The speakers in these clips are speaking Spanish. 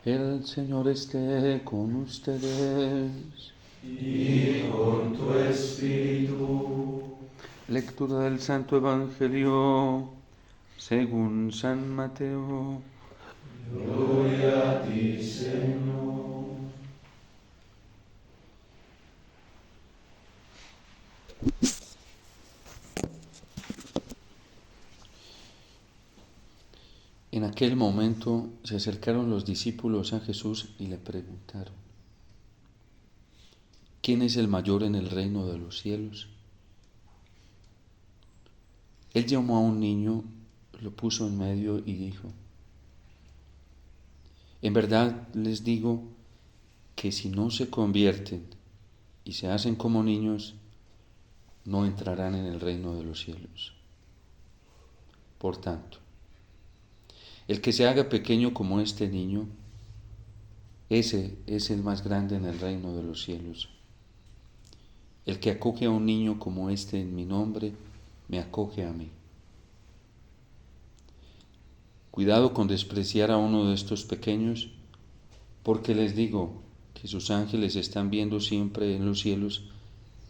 El Señor esté con ustedes. Y con tu espíritu. Lectura del Santo Evangelio según San Mateo. Gloria a ti, Señor. En aquel momento se acercaron los discípulos a Jesús y le preguntaron: ¿quién es el mayor en el reino de los cielos? Él llamó a un niño, lo puso en medio y dijo: en verdad les digo que si no se convierten y se hacen como niños, no entrarán en el reino de los cielos. Por tanto, el que se haga pequeño como este niño, ese es el más grande en el reino de los cielos. El que acoge a un niño como este en mi nombre, me acoge a mí. Cuidado con despreciar a uno de estos pequeños, porque les digo que sus ángeles están viendo siempre en los cielos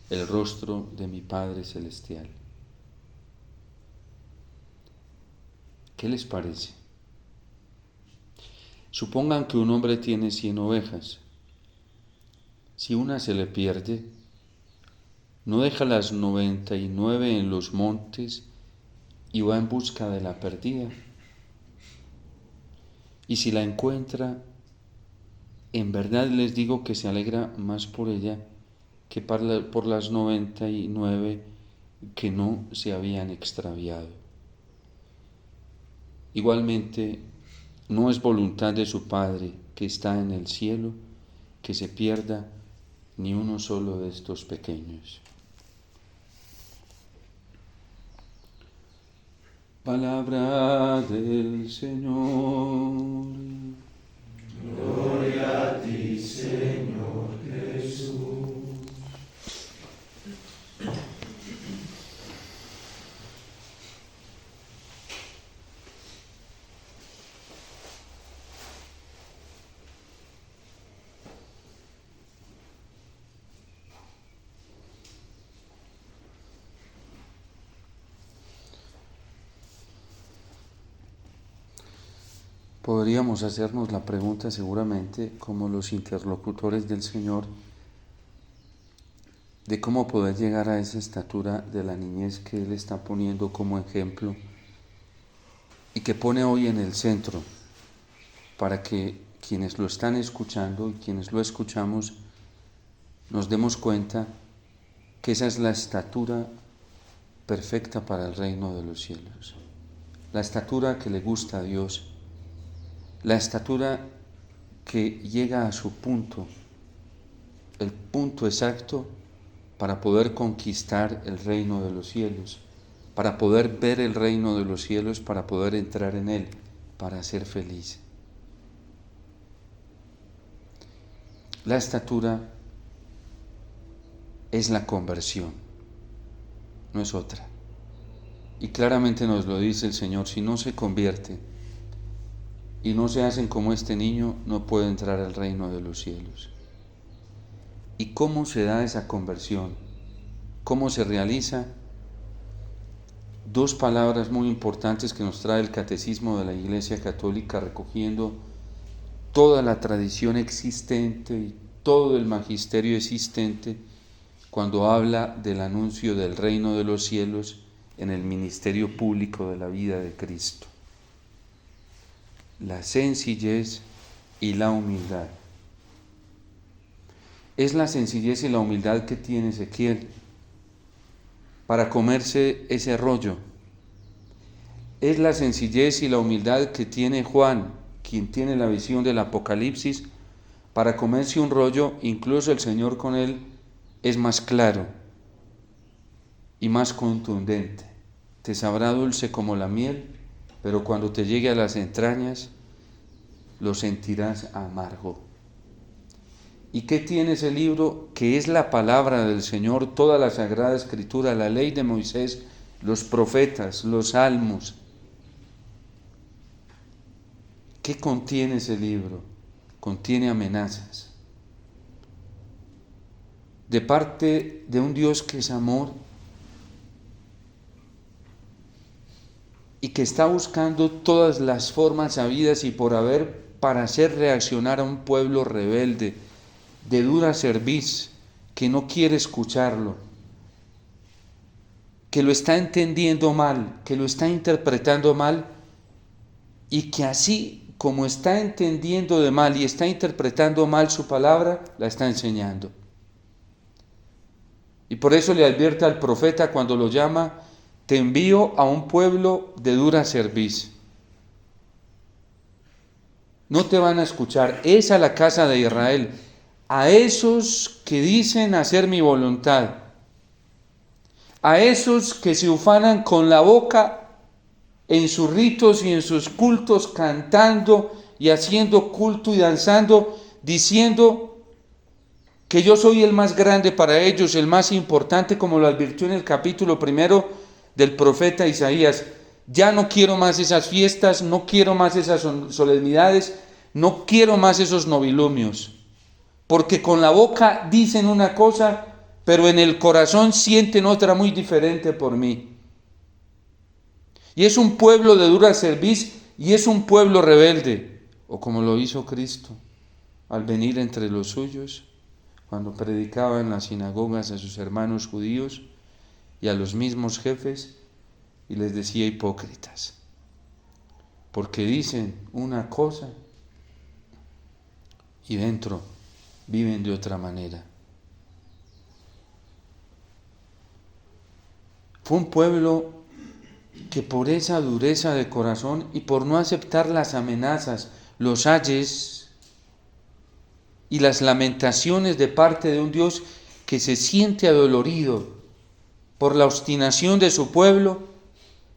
el rostro de mi Padre Celestial. ¿Qué les parece? Supongan que un hombre tiene 100 ovejas. Si una se le pierde, no deja las 99 en los montes y va en busca de la perdida. Y si la encuentra, en verdad les digo que se alegra más por ella que por las 99 que no se habían extraviado. Igualmente, no es voluntad de su Padre que está en el cielo que se pierda ni uno solo de estos pequeños. Palabra del Señor. Gloria a ti, Señor Jesús. Podríamos hacernos la pregunta seguramente, como los interlocutores del Señor, de cómo poder llegar a esa estatura de la niñez que Él está poniendo como ejemplo y que pone hoy en el centro, para que quienes lo están escuchando y quienes lo escuchamos nos demos cuenta que esa es la estatura perfecta para el reino de los cielos, la estatura que le gusta a Dios, la estatura que llega a su punto, el punto exacto para poder conquistar el reino de los cielos, para poder ver el reino de los cielos, para poder entrar en él, para ser feliz. La estatura es la conversión, no es otra. Y claramente nos lo dice el Señor: si no se convierten y no se hacen como este niño, no puede entrar al reino de los cielos. ¿Y cómo se da esa conversión? ¿Cómo se realiza? Dos palabras muy importantes que nos trae el Catecismo de la Iglesia Católica, recogiendo toda la tradición existente y todo el magisterio existente cuando habla del anuncio del reino de los cielos en el ministerio público de la vida de Cristo. La sencillez y la humildad. Es la sencillez y la humildad que tiene Ezequiel para comerse ese rollo. Es la sencillez y la humildad que tiene Juan, quien tiene la visión del Apocalipsis, para comerse un rollo. Incluso el Señor con él es más claro y más contundente. Te sabrá dulce como la miel, pero cuando te llegue a las entrañas, lo sentirás amargo. ¿Y qué tiene ese libro? Que es la palabra del Señor, toda la Sagrada Escritura, la ley de Moisés, los profetas, los salmos. ¿Qué contiene ese libro? contiene amenazas. De parte de un Dios que es amor y que está buscando todas las formas habidas y por haber para hacer reaccionar a un pueblo rebelde, de dura cerviz, que no quiere escucharlo, que lo está entendiendo mal, que lo está interpretando mal, y que así como está entendiendo de mal y está interpretando mal su palabra, la está enseñando. Y por eso le advierte al profeta cuando lo llama: te envío a un pueblo de dura cerviz. No te van a escuchar, es a la casa de Israel, a esos que dicen hacer mi voluntad, a esos que se ufanan con la boca en sus ritos y en sus cultos, cantando y haciendo culto y danzando, diciendo que yo soy el más grande para ellos, el más importante, como lo advirtió en el capítulo 1 del profeta Isaías. Ya no quiero más esas fiestas, no quiero más esas solemnidades, no quiero más esos novilumios, porque con la boca dicen una cosa, pero en el corazón sienten otra muy diferente por mí. Y es un pueblo de dura cerviz y es un pueblo rebelde, o como lo hizo Cristo al venir entre los suyos, cuando predicaba en las sinagogas a sus hermanos judíos y a los mismos jefes, y les decía: hipócritas, porque dicen una cosa y dentro viven de otra manera. Fue un pueblo que por esa dureza de corazón y por no aceptar las amenazas, los ayes y las lamentaciones de parte de un Dios que se siente adolorido por la obstinación de su pueblo,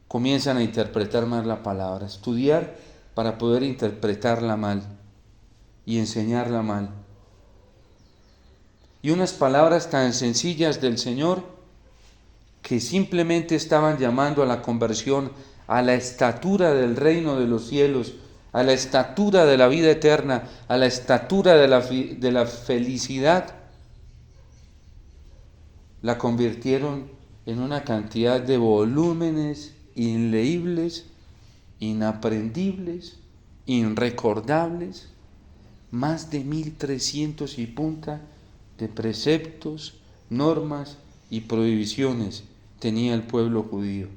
comienzan a interpretar mal la palabra, a estudiar para poder interpretarla mal y enseñarla mal. Y unas palabras tan sencillas del Señor que simplemente estaban llamando a la conversión, a la estatura del reino de los cielos, a la estatura de la vida eterna, a la estatura de la felicidad, la convirtieron en una cantidad de volúmenes inleíbles, inaprendibles, irrecordables, más de 1300 y punta de preceptos, normas y prohibiciones tenía el pueblo judío.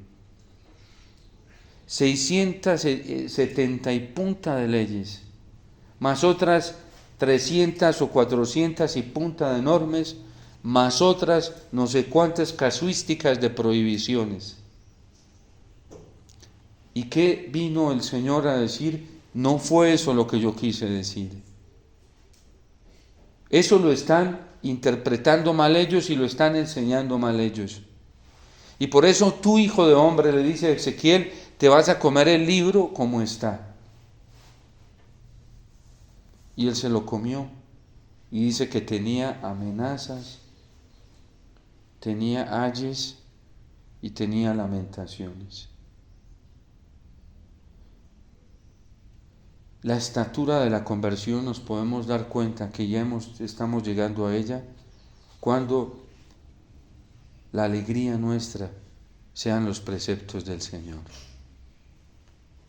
670 y punta de leyes, más otras 300 o 400 y punta de normas, más otras no sé cuántas casuísticas de prohibiciones. ¿Y qué vino el Señor a decir? No fue eso lo que yo quise decir. Eso lo están interpretando mal ellos y lo están enseñando mal ellos. Y por eso tú, hijo de hombre, le dice a Ezequiel, te vas a comer el libro como está. Y él se lo comió y dice que tenía amenazas, tenía ayes y tenía lamentaciones. La estatura de la conversión nos podemos dar cuenta que ya estamos llegando a ella cuando la alegría nuestra sean los preceptos del Señor.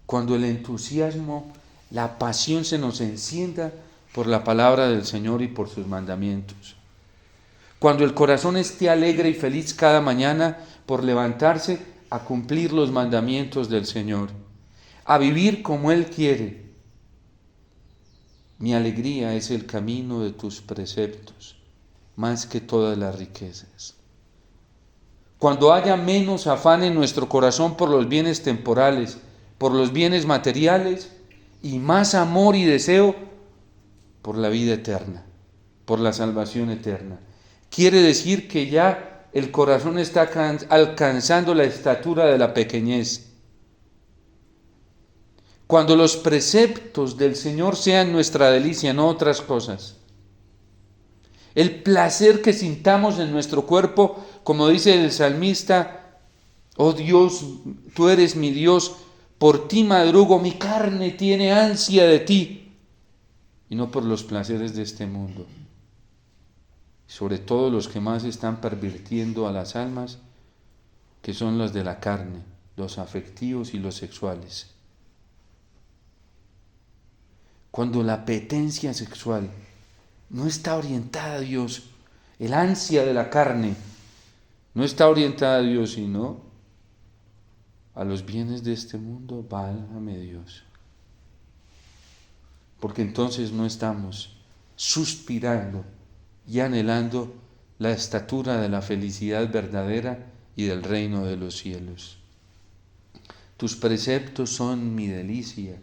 Cuando el entusiasmo, la pasión se nos encienda por la palabra del Señor y por sus mandamientos. Cuando el corazón esté alegre y feliz cada mañana por levantarse a cumplir los mandamientos del Señor, a vivir como Él quiere. Mi alegría es el camino de tus preceptos, más que todas las riquezas. Cuando haya menos afán en nuestro corazón por los bienes temporales, por los bienes materiales, y más amor y deseo por la vida eterna, por la salvación eterna. Quiere decir que ya el corazón está alcanzando la estatura de la pequeñez. Cuando los preceptos del Señor sean nuestra delicia, no otras cosas. El placer que sintamos en nuestro cuerpo, como dice el salmista: oh Dios, tú eres mi Dios, por ti madrugo, mi carne tiene ansia de ti. y no por los placeres de este mundo. Sobre todo los que más están pervirtiendo a las almas, que son los de la carne, los afectivos y los sexuales. Cuando la apetencia sexual no está orientada a Dios, el ansia de la carne no está orientada a Dios, sino a los bienes de este mundo, válgame Dios. Porque entonces no estamos suspirando y anhelando la estatura de la felicidad verdadera y del reino de los cielos. Tus preceptos son mi delicia,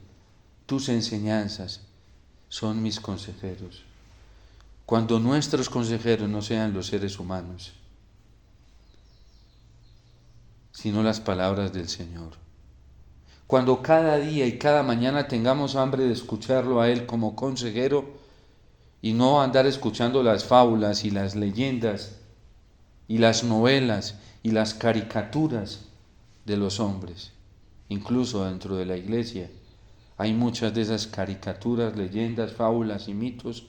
tus enseñanzas son mis consejeros. Cuando nuestros consejeros no sean los seres humanos, sino las palabras del Señor. Cuando cada día y cada mañana tengamos hambre de escucharlo a Él como consejero y no andar escuchando las fábulas y las leyendas y las novelas y las caricaturas de los hombres. Incluso dentro de la iglesia hay muchas de esas caricaturas, leyendas, fábulas y mitos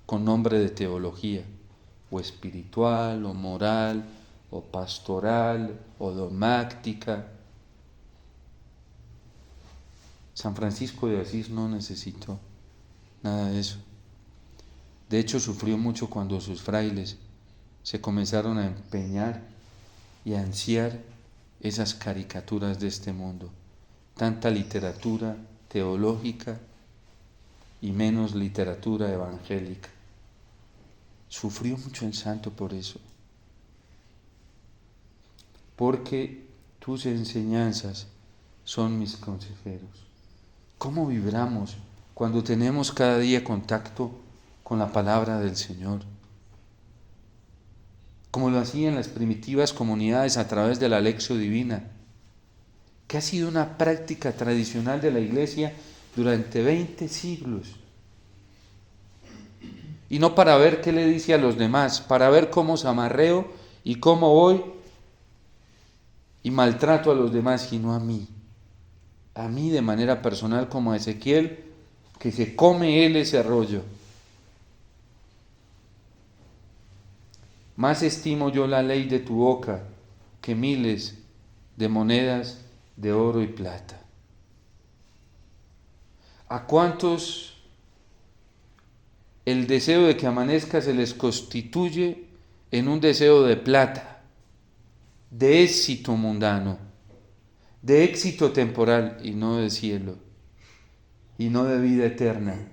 con nombre de teología, o espiritual, o moral, o pastoral, o dogmática. San Francisco de Asís no necesitó nada de eso. De hecho, sufrió mucho cuando sus frailes se comenzaron a empeñar y a ansiar esas caricaturas de este mundo. Tanta literatura teológica y menos literatura evangélica. Sufrió mucho el santo por eso. Porque tus enseñanzas son mis consejeros. ¿Cómo vibramos cuando tenemos cada día contacto con la palabra del Señor? Como lo hacían las primitivas comunidades a través de la Lectio Divina, que ha sido una práctica tradicional de la Iglesia durante 20 siglos. Y no para ver qué le dice a los demás, para ver cómo zamarreo y cómo voy y maltrato a los demás, sino a mí de manera personal, como a Ezequiel, que se come él ese rollo. Más estimo yo la ley de tu boca que miles de monedas de oro y plata. ¿A cuántos el deseo de que amanezca se les constituye en un deseo de plata, de éxito mundano, de éxito temporal y no de cielo, y no de vida eterna?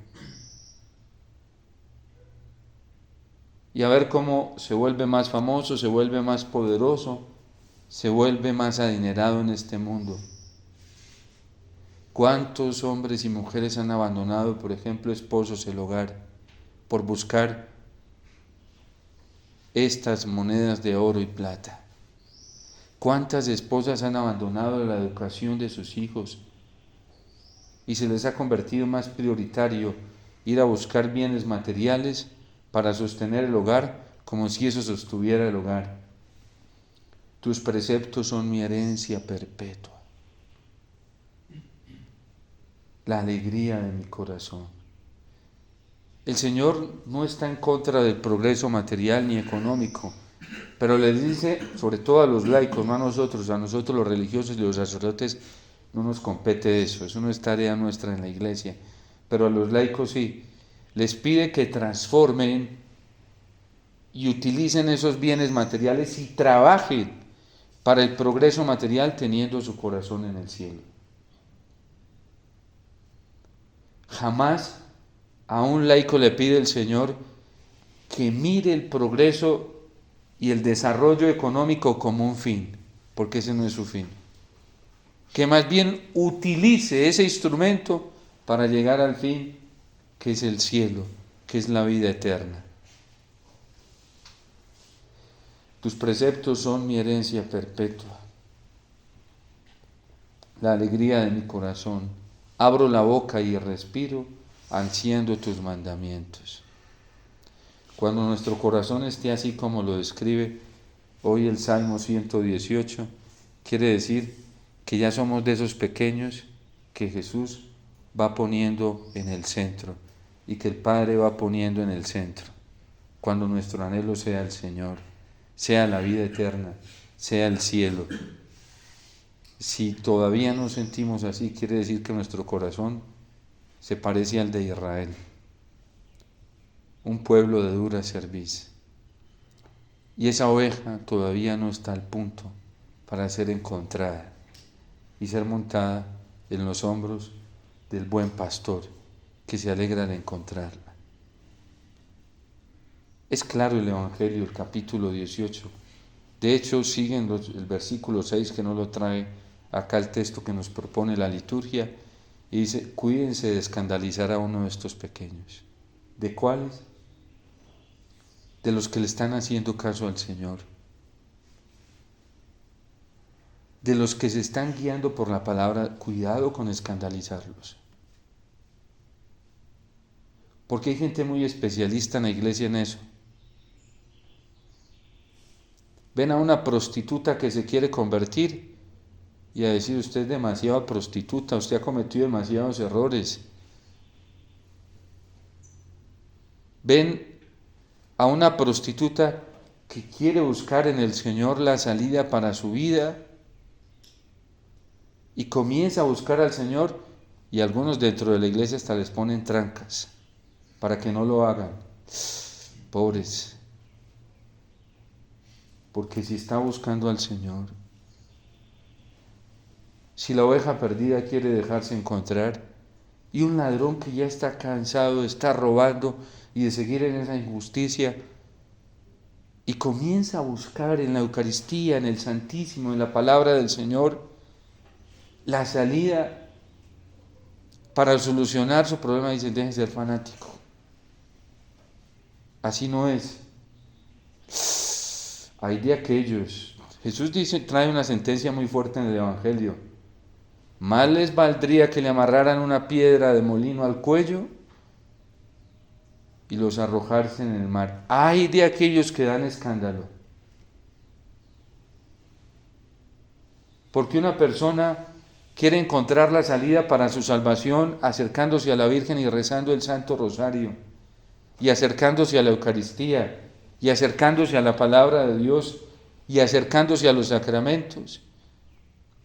Y a ver cómo se vuelve más famoso, se vuelve más poderoso, se vuelve más adinerado en este mundo. ¿Cuántos hombres y mujeres han abandonado, por ejemplo, esposos, el hogar, por buscar estas monedas de oro y plata? ¿Cuántas esposas han abandonado la educación de sus hijos y se les ha convertido más prioritario ir a buscar bienes materiales para sostener el hogar, como si eso sostuviera el hogar? Tus preceptos son mi herencia perpetua, la alegría de mi corazón. El Señor no está en contra del progreso material ni económico, pero le dice, sobre todo a los laicos, no a nosotros los religiosos y los sacerdotes, no nos compete eso no es tarea nuestra en la iglesia, pero a los laicos sí, les pide que transformen y utilicen esos bienes materiales y trabajen para el progreso material teniendo su corazón en el cielo. Jamás a un laico le pide el Señor que mire el progreso y el desarrollo económico como un fin, porque ese no es su fin. Que más bien utilice ese instrumento para llegar al fin, que es el cielo, que es la vida eterna. Tus preceptos son mi herencia perpetua, la alegría de mi corazón. Abro la boca y respiro, ansiando tus mandamientos. Cuando nuestro corazón esté así como lo describe hoy el Salmo 118, quiere decir que ya somos de esos pequeños que Jesús va poniendo en el centro y que el Padre va poniendo en el centro, cuando nuestro anhelo sea el Señor, sea la vida eterna, sea el cielo. Si todavía no sentimos así, quiere decir que nuestro corazón se parece al de Israel, un pueblo de dura cerviz. Y esa oveja todavía no está al punto para ser encontrada y ser montada en los hombros del buen pastor, que se alegra de encontrarla. Es claro el Evangelio, el capítulo 18. De hecho, siguen el versículo 6, que no lo trae acá el texto que nos propone la liturgia, y dice: cuídense de escandalizar a uno de estos pequeños. ¿De cuáles? De los que le están haciendo caso al Señor, de los que se están guiando por la palabra. Cuidado con escandalizarlos, porque hay gente muy especialista en la iglesia en eso. Ven a una prostituta que se quiere convertir y a decir: usted es demasiado prostituta, usted ha cometido demasiados errores. Ven a una prostituta que quiere buscar en el Señor la salida para su vida y comienza a buscar al Señor, y algunos dentro de la iglesia hasta les ponen trancas para que no lo hagan. Pobres, porque si está buscando al Señor, si la oveja perdida quiere dejarse encontrar, y un ladrón que ya está cansado de estar robando y de seguir en esa injusticia, y comienza a buscar en la Eucaristía, en el Santísimo, en la palabra del Señor, la salida para solucionar su problema, dicen: deje de ser fanático. Así no es. Hay de aquellos. Jesús trae una sentencia muy fuerte en el Evangelio: más les valdría que le amarraran una piedra de molino al cuello y los arrojarse en el mar. Hay de aquellos que dan escándalo, porque una persona quiere encontrar la salida para su salvación acercándose a la Virgen y rezando el Santo Rosario, y acercándose a la Eucaristía, y acercándose a la palabra de Dios, y acercándose a los sacramentos.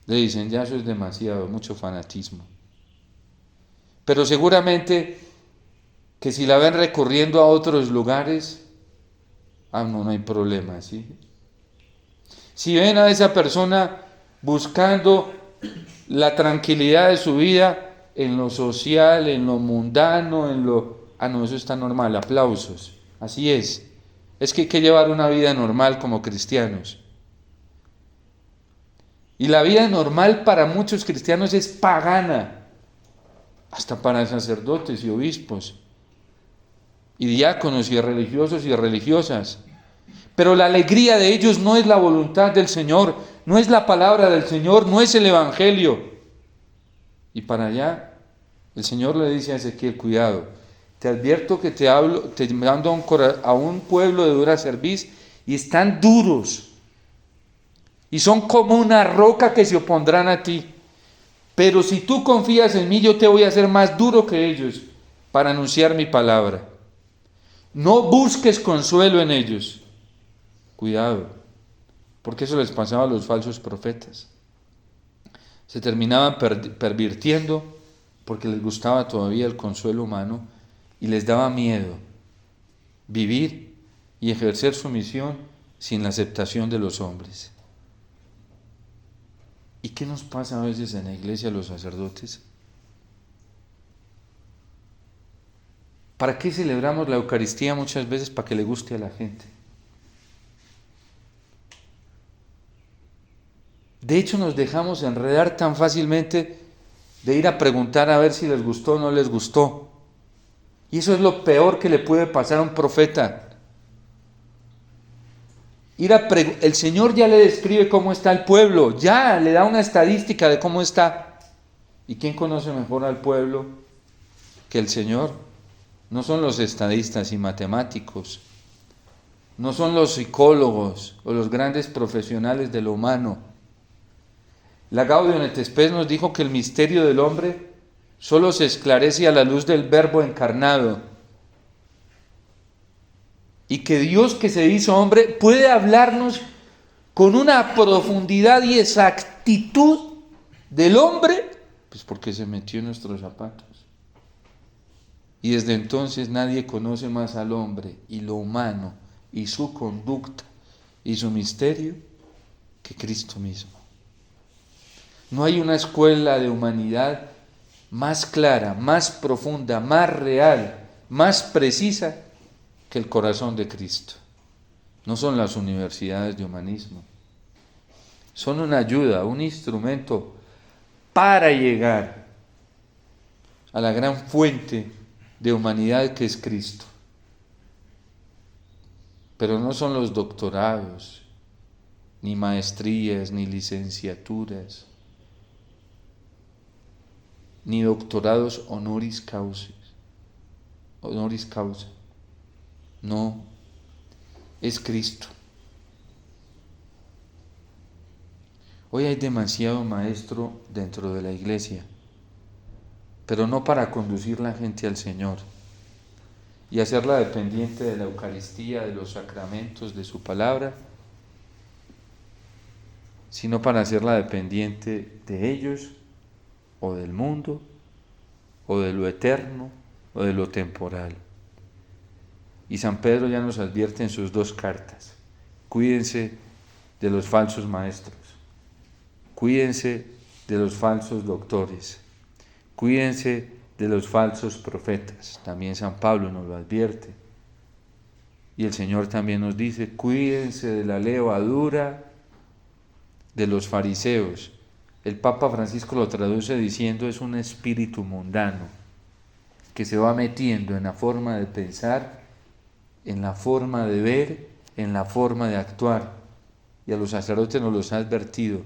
Le dicen: ya eso es demasiado, mucho fanatismo. Pero seguramente que si la ven recurriendo a otros lugares, no hay problema, ¿sí? Si ven a esa persona buscando la tranquilidad de su vida en lo social, en lo mundano, no, eso está normal, aplausos. Así es. Es que hay que llevar una vida normal como cristianos. Y la vida normal para muchos cristianos es pagana, hasta para sacerdotes y obispos, y diáconos y religiosos y religiosas. Pero la alegría de ellos no es la voluntad del Señor, no es la palabra del Señor, no es el Evangelio. Y para allá el Señor le dice a Ezequiel: cuidado, te advierto que te mando a un pueblo de dura cerviz, y están duros, y son como una roca que se opondrán a ti. Pero si tú confías en mí, yo te voy a hacer más duro que ellos para anunciar mi palabra. No busques consuelo en ellos. Cuidado, porque eso les pasaba a los falsos profetas. Se terminaban pervirtiendo porque les gustaba todavía el consuelo humano y les daba miedo vivir y ejercer su misión sin la aceptación de los hombres. ¿Y qué nos pasa a veces en la iglesia, los sacerdotes? ¿Para qué celebramos la Eucaristía muchas veces? Para que le guste a la gente. De hecho, nos dejamos enredar tan fácilmente de ir a preguntar a ver si les gustó o no les gustó. Y eso es lo peor que le puede pasar a un profeta. El Señor ya le describe cómo está el pueblo, ya le da una estadística de cómo está. ¿Y quién conoce mejor al pueblo que el Señor? No son los estadistas y matemáticos, no son los psicólogos o los grandes profesionales de lo humano. La Gaudium et Spes nos dijo que el misterio del hombre solo se esclarece a la luz del Verbo encarnado, y que Dios que se hizo hombre puede hablarnos con una profundidad y exactitud del hombre, pues porque se metió en nuestros zapatos. Y desde entonces nadie conoce más al hombre y lo humano y su conducta y su misterio que Cristo mismo. No hay una escuela de humanidad más clara, más profunda, más real, más precisa que el corazón de Cristo. No son las universidades de humanismo. Son una ayuda, un instrumento para llegar a la gran fuente de humanidad que es Cristo. Pero no son los doctorados, ni maestrías, ni licenciaturas, ni doctorados honoris causa. No, es Cristo. Hoy hay demasiado maestro dentro de la iglesia, pero no para conducir la gente al Señor y hacerla dependiente de la Eucaristía, de los sacramentos, de su palabra, sino para hacerla dependiente de ellos, o del mundo, o de lo eterno, o de lo temporal. Y San Pedro ya nos advierte en sus 2 cartas: cuídense de los falsos maestros, cuídense de los falsos doctores, cuídense de los falsos profetas. También San Pablo nos lo advierte. Y el Señor también nos dice: cuídense de la levadura de los fariseos. El Papa Francisco lo traduce diciendo: es un espíritu mundano que se va metiendo en la forma de pensar, en la forma de ver, en la forma de actuar. Y a los sacerdotes nos los ha advertido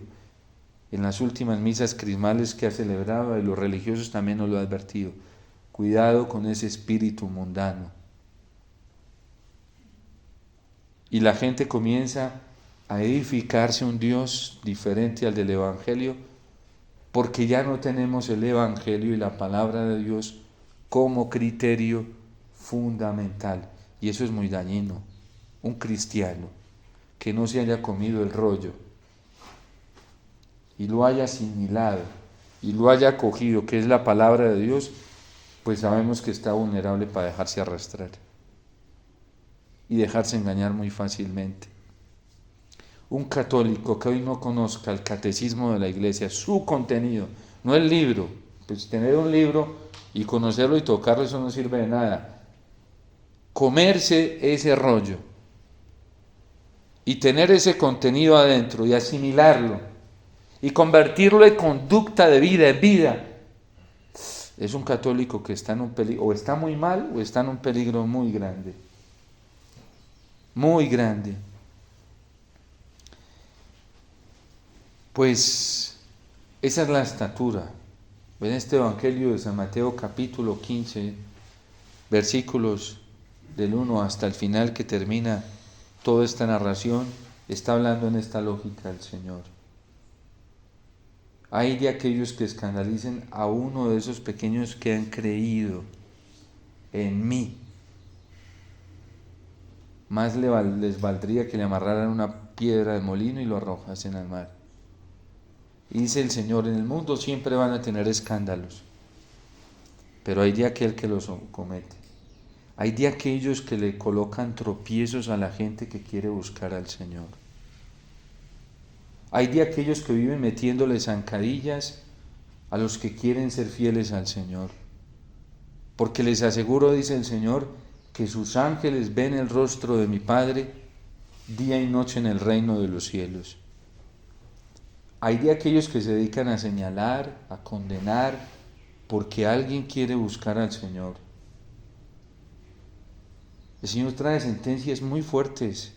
en las últimas misas crismales que ha celebrado, y los religiosos también nos lo ha advertido: cuidado con ese espíritu mundano. Y la gente comienza a edificarse un Dios diferente al del Evangelio, porque ya no tenemos el Evangelio y la palabra de Dios como criterio fundamental. Y eso es muy dañino. Un cristiano que no se haya comido el rollo y lo haya asimilado y lo haya acogido, que es la palabra de Dios, pues sabemos que está vulnerable para dejarse arrastrar y dejarse engañar muy fácilmente. Un católico que hoy no conozca el catecismo de la iglesia, su contenido, no el libro, pues tener un libro y conocerlo y tocarlo, eso no sirve de nada. Comerse ese rollo y tener ese contenido adentro y asimilarlo y convertirlo en conducta de vida, en vida, es un católico que está en un peligro, o está muy mal, o está en un peligro muy grande. Muy grande. Pues esa es la estatura. En este Evangelio de San Mateo capítulo 15, versículos del 1 hasta el final, que termina toda esta narración, está hablando en esta lógica el Señor. Hay de aquellos que escandalicen a uno de esos pequeños que han creído en mí. Más les valdría que le amarraran una piedra de molino y lo arrojasen al mar. Y dice el Señor: en el mundo siempre van a tener escándalos, pero hay de aquel que los comete. Hay de aquellos que le colocan tropiezos a la gente que quiere buscar al Señor. Hay de aquellos que viven metiéndole zancadillas a los que quieren ser fieles al Señor. Porque les aseguro, dice el Señor, que sus ángeles ven el rostro de mi Padre día y noche en el reino de los cielos. Hay de aquellos que se dedican a señalar, a condenar, porque alguien quiere buscar al Señor. El Señor trae sentencias muy fuertes,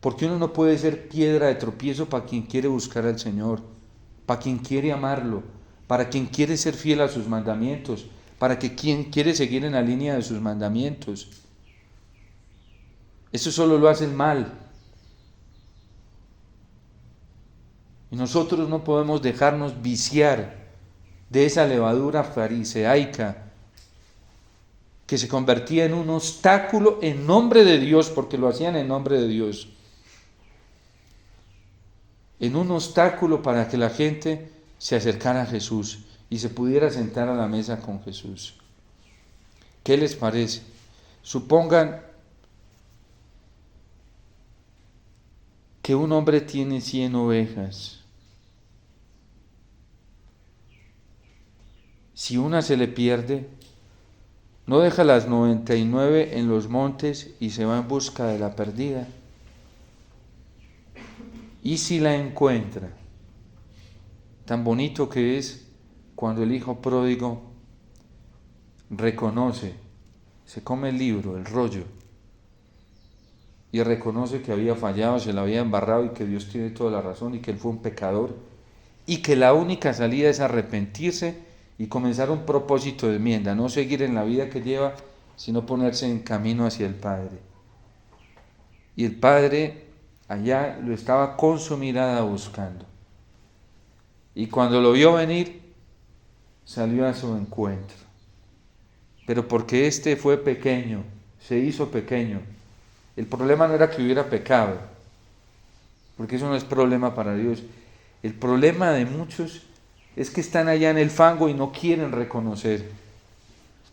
porque uno no puede ser piedra de tropiezo para quien quiere buscar al Señor, para quien quiere amarlo, para quien quiere ser fiel a sus mandamientos, para que quien quiere seguir en la línea de sus mandamientos. Eso solo lo hace el mal. Y nosotros no podemos dejarnos viciar de esa levadura fariseica que se convertía en un obstáculo en nombre de Dios, porque lo hacían en nombre de Dios, en un obstáculo para que la gente se acercara a Jesús y se pudiera sentar a la mesa con Jesús. ¿Qué les parece? Supongan que un hombre tiene 100 ovejas. Si una se le pierde, no deja las 99 en los montes y se va en busca de la perdida. Y si la encuentra, tan bonito que es cuando el hijo pródigo reconoce, se come el libro, el rollo, y reconoce que había fallado, se la había embarrado y que Dios tiene toda la razón y que él fue un pecador y que la única salida es arrepentirse y comenzar un propósito de enmienda, no seguir en la vida que lleva, sino ponerse en camino hacia el Padre. Y el Padre allá lo estaba con su mirada buscando. Y cuando lo vio venir, salió a su encuentro. Pero porque este fue pequeño, se hizo pequeño. El problema no era que hubiera pecado, porque eso no es problema para Dios. El problema de muchos es que están allá en el fango y no quieren reconocer,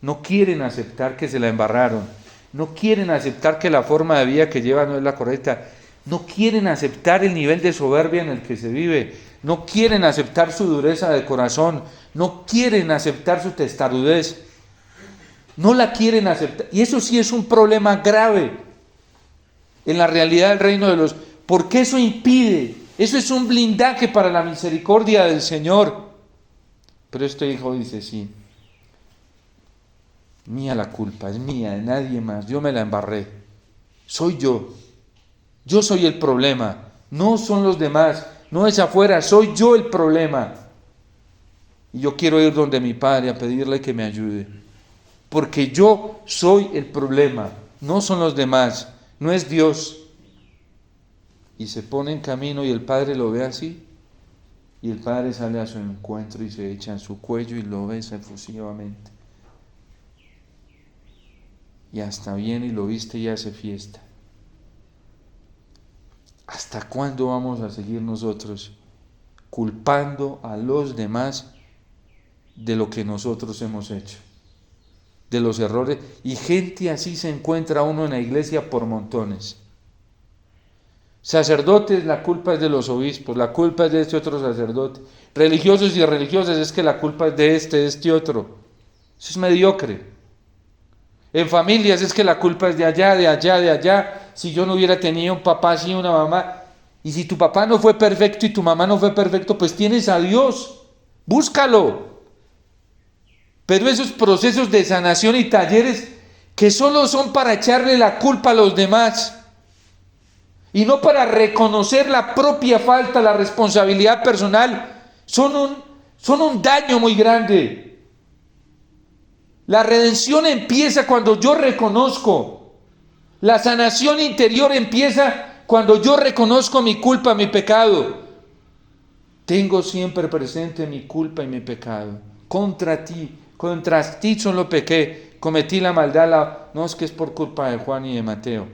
no quieren aceptar que se la embarraron, no quieren aceptar que la forma de vida que llevan no es la correcta, no quieren aceptar el nivel de soberbia en el que se vive, no quieren aceptar su dureza de corazón, no quieren aceptar su testarudez, no la quieren aceptar. Y eso sí es un problema grave en la realidad del reino de los... Porque eso impide, eso es un blindaje para la misericordia del Señor. Pero este hijo dice, sí, mía la culpa, es mía, de nadie más, yo me la embarré, soy yo soy el problema, no son los demás, no es afuera, soy yo el problema. Y yo quiero ir donde mi Padre a pedirle que me ayude, porque yo soy el problema, no son los demás, no es Dios. Y se pone en camino y el Padre lo ve así. Y el Padre sale a su encuentro y se echa en su cuello y lo besa efusivamente. Y hasta viene y lo viste y hace fiesta. ¿Hasta cuándo vamos a seguir nosotros culpando a los demás de lo que nosotros hemos hecho? De los errores. Y gente así se encuentra uno en la iglesia por montones. Sacerdotes, la culpa es de los obispos, la culpa es de este otro sacerdote. Religiosos y religiosas, es que la culpa es de este otro. Eso es mediocre. En familias es que la culpa es de allá, de allá, de allá. Si yo no hubiera tenido un papá así, una mamá. Y si tu papá no fue perfecto y tu mamá no fue perfecto, pues tienes a Dios. Búscalo. Pero esos procesos de sanación y talleres que solo son para echarle la culpa a los demás y no para reconocer la propia falta, la responsabilidad personal, son un daño muy grande. La redención empieza cuando yo reconozco. La sanación interior empieza cuando yo reconozco mi culpa, mi pecado. Tengo siempre presente mi culpa y mi pecado. Contra ti solo pequé, cometí la maldad. No es que es por culpa de Juan y de Mateo.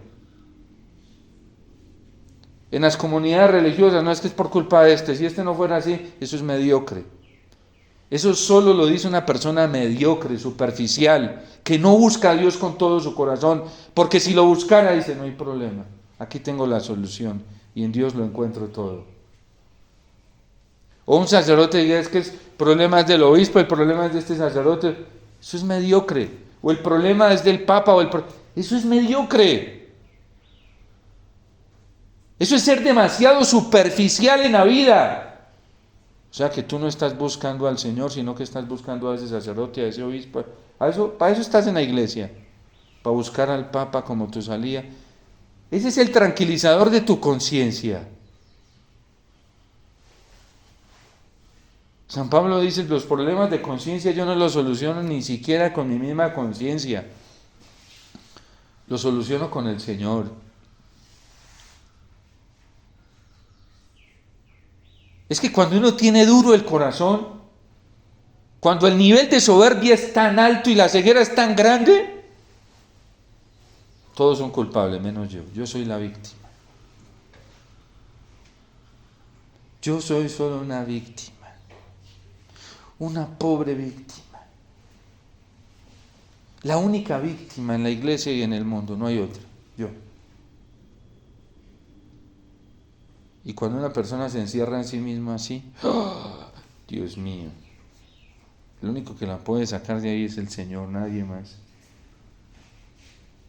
En las comunidades religiosas no es que es por culpa de si este no fuera así, eso es mediocre. Eso solo lo dice una persona mediocre, superficial, que no busca a Dios con todo su corazón, porque si lo buscara dice, no hay problema, aquí tengo la solución y en Dios lo encuentro todo. O un sacerdote diga, es que el problema es del obispo, el problema es de este sacerdote, eso es mediocre. O el problema es del papa, eso es mediocre. Eso es ser demasiado superficial en la vida. O sea que tú no estás buscando al Señor, sino que estás buscando a ese sacerdote, a ese obispo. Para eso estás en la iglesia, para buscar al Papa como tu salida. Ese es el tranquilizador de tu conciencia. San Pablo dice, los problemas de conciencia yo no los soluciono ni siquiera con mi misma conciencia. Los soluciono con el Señor. Es que cuando uno tiene duro el corazón, cuando el nivel de soberbia es tan alto y la ceguera es tan grande, Todos son culpables, menos yo. Yo soy la víctima. Yo soy solo una víctima. Una pobre víctima. La única víctima en la iglesia y en el mundo, no hay otra. Yo. Y cuando una persona se encierra en sí misma así, ¡oh! Dios mío, el único que la puede sacar de ahí es el Señor, nadie más.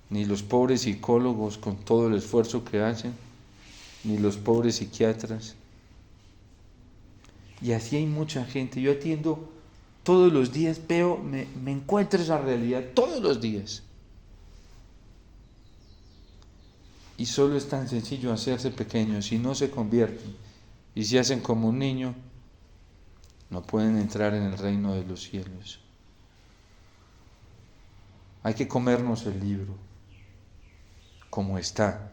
Ni los pobres psicólogos con todo el esfuerzo que hacen, ni los pobres psiquiatras. Y así hay mucha gente. Yo atiendo todos los días, me encuentro esa realidad todos los días. Y solo es tan sencillo hacerse pequeños. Si no se convierten y se hacen como un niño, no pueden entrar en el reino de los cielos. Hay que comernos el libro como está,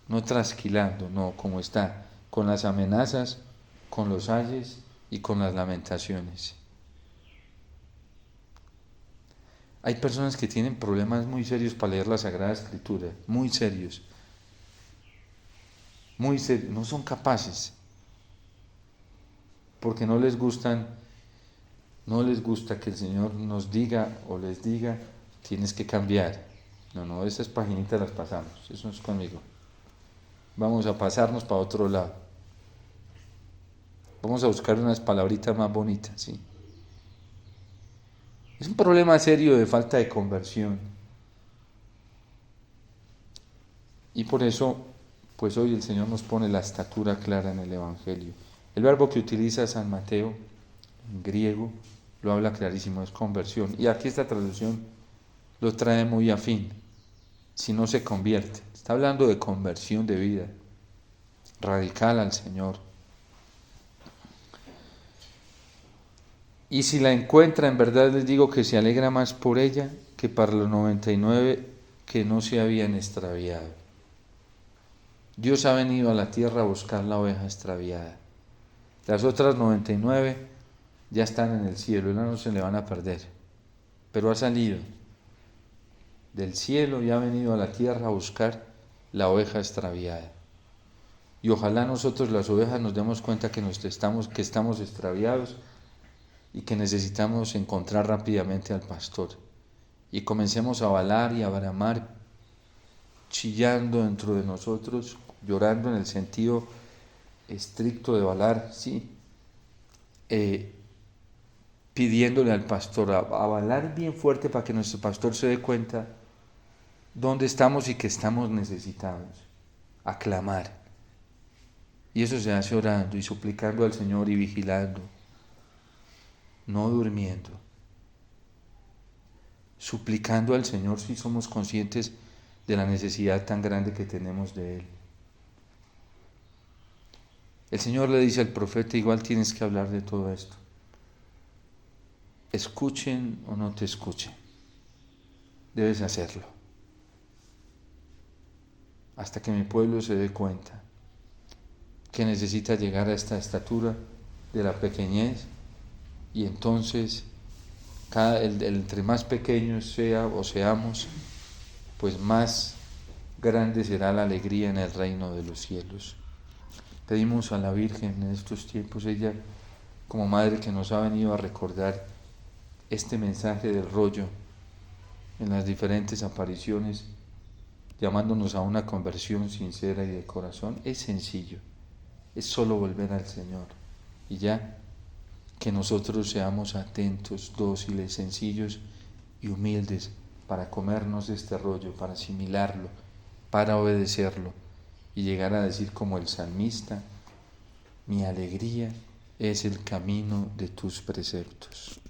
no trasquilando, no, como está, con las amenazas, con los ayes y con las lamentaciones. Hay personas que tienen problemas muy serios para leer la Sagrada Escritura, muy serios, no son capaces, porque no les gusta que el Señor nos diga o les diga, tienes que cambiar. No, esas paginitas las pasamos, eso no es conmigo. Vamos a pasarnos para otro lado. Vamos a buscar unas palabritas más bonitas, ¿sí? Es un problema serio de falta de conversión. Y por eso, pues hoy el Señor nos pone la estatura clara en el Evangelio. El verbo que utiliza San Mateo, en griego, lo habla clarísimo, es conversión. Y aquí esta traducción lo trae muy afín. Si no se convierte. Está hablando de conversión de vida, radical al Señor. Y si la encuentra, en verdad les digo que se alegra más por ella que para los 99 que no se habían extraviado. Dios ha venido a la tierra a buscar la oveja extraviada. Las otras 99 ya están en el cielo, no se le van a perder. Pero ha salido del cielo y ha venido a la tierra a buscar la oveja extraviada. Y ojalá nosotros las ovejas nos demos cuenta que estamos extraviados y que necesitamos encontrar rápidamente al pastor. Y comencemos a balar y a bramar, chillando dentro de nosotros, llorando en el sentido estricto de balar, sí, pidiéndole al pastor a balar bien fuerte para que nuestro pastor se dé cuenta dónde estamos y que estamos necesitados, a clamar. Y eso se hace orando y suplicando al Señor y vigilando, no durmiendo, suplicando al Señor si somos conscientes de la necesidad tan grande que tenemos de Él. El Señor le dice al profeta, igual tienes que hablar de todo esto. Escuchen o no te escuchen, debes hacerlo. Hasta que mi pueblo se dé cuenta que necesita llegar a esta estatura de la pequeñez, y entonces entre más pequeños seamos, pues más grande será la alegría en el reino de los cielos. Pedimos a la Virgen en estos tiempos, ella como madre que nos ha venido a recordar este mensaje del rollo en las diferentes apariciones, llamándonos a una conversión sincera y de corazón. Es sencillo, es solo volver al Señor y ya, que nosotros seamos atentos, dóciles, sencillos y humildes para comernos este rollo, para asimilarlo, para obedecerlo y llegar a decir como el salmista, mi alegría es el camino de tus preceptos.